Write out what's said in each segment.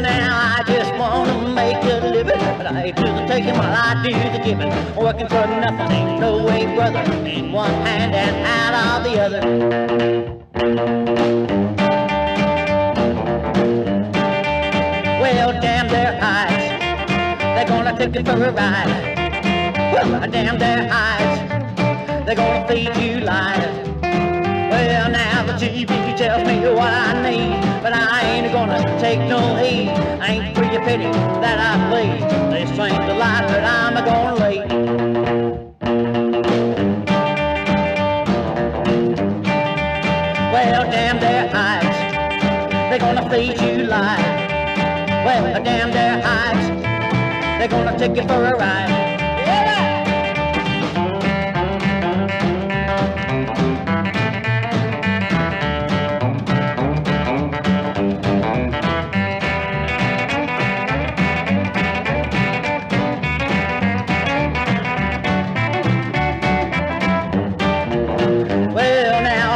Well, now I just wanna make a living, but I do the taking while I do the giving. Working for nothing ain't no way, brother. In one hand and out of the other. Well, damn their hides, they're gonna take you for a ride. Well, damn their hides, they're gonna feed you lies. Well, now the TV tells me what I need, but I ain't gonna take no heed. I ain't for your pity that I plead. This ain't the life that I'm gonna lead. Well, damn their hides, they're gonna feed you lies. Well, damn their hides, they're gonna take you for a ride.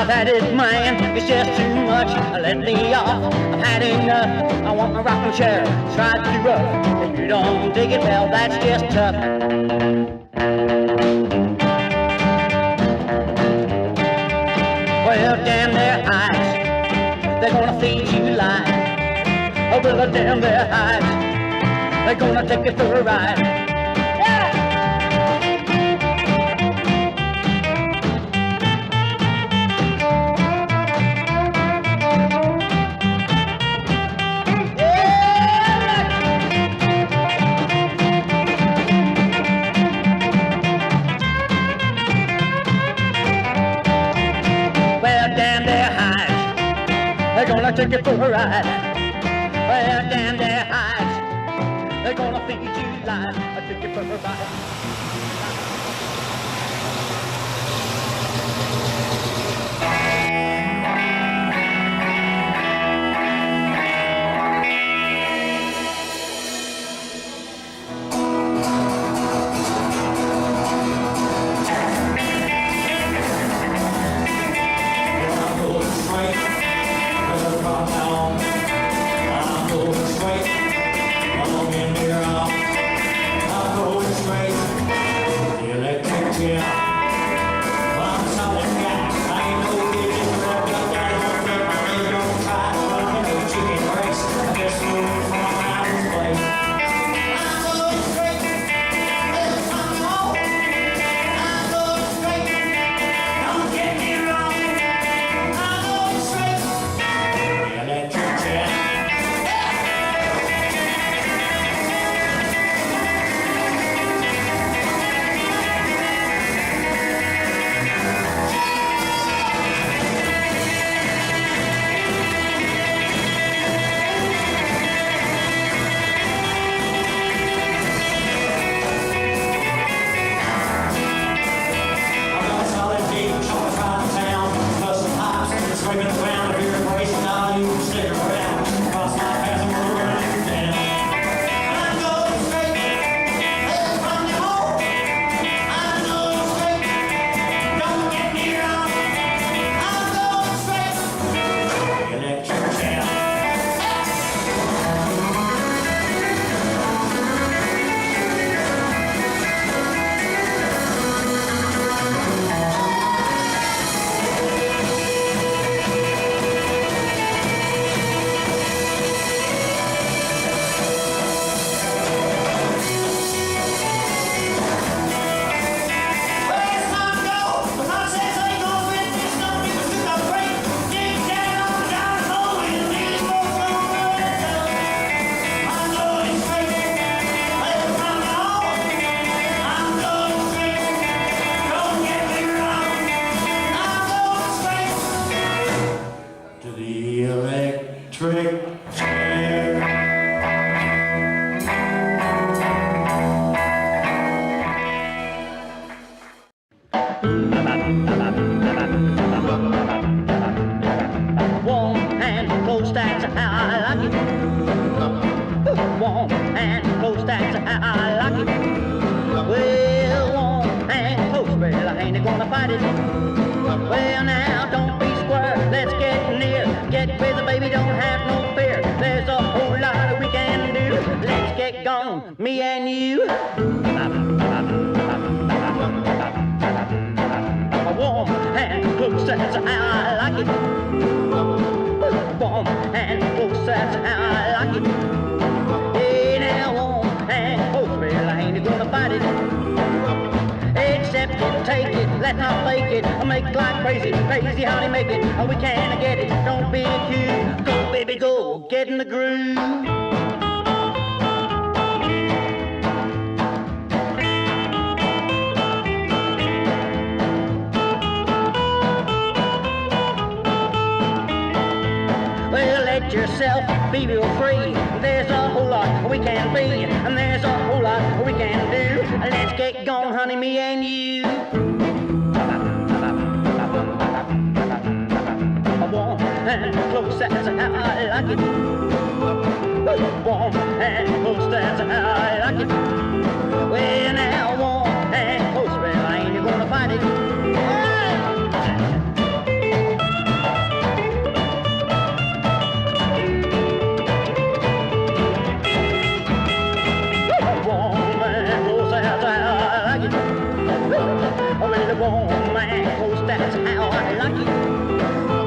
That is man, it's just too much. Let me off, I've had enough. I want my rocking chair, try to do rough. If you don't dig it, well, that's just tough. Well, damn their hides, they're gonna feed you lies. Oh, well, damn their hides, they're gonna take you for a ride. Take you for a ride. Well, damn their hides, they're gonna feed you lies. I take you for a ride. Well, now, don't be square, let's get near. Get with the baby, don't have no fear. There's a whole lot we can me and you. Warm and close, that's how I like it. Warm and close, that's how I like it. Hey, now warm and close, well, I ain't gonna fight it. Accept it, take it, let's not fake it. I'll make like crazy, crazy how they make it. Oh, we can't get it, don't be cute. Go, baby, go, get in the groove. Let yourself be real free. There's a whole lot we can be, and there's a whole lot we can do. Let's get going, honey, me and you. Warm and close, that's how I like it. Warm and close, that's how I like it. Well, now warm and close, well, I ain't gonna fight it. Warm and close, that's how I like it.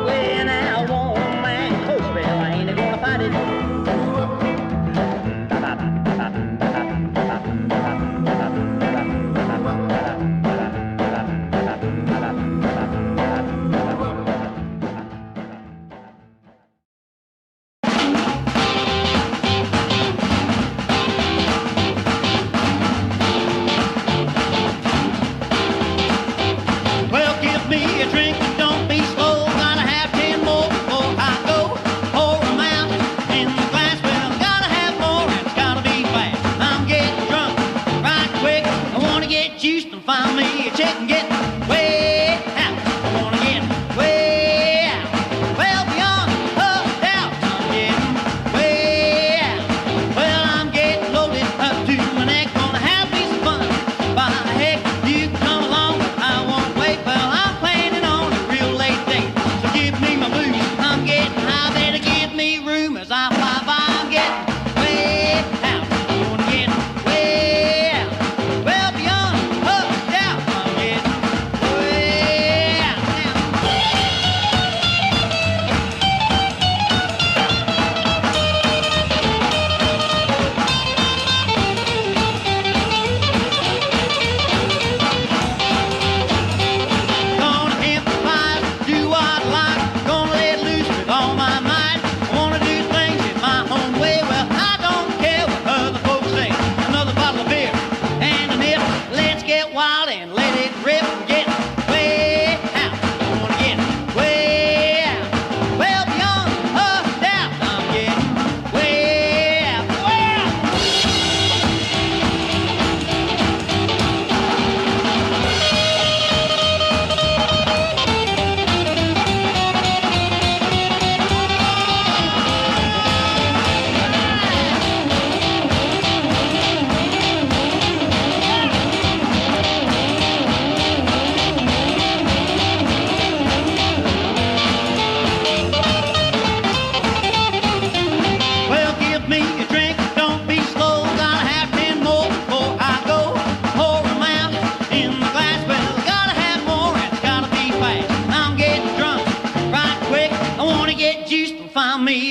Well, now warm and close, well, I ain't gonna fight it.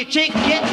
Chick, get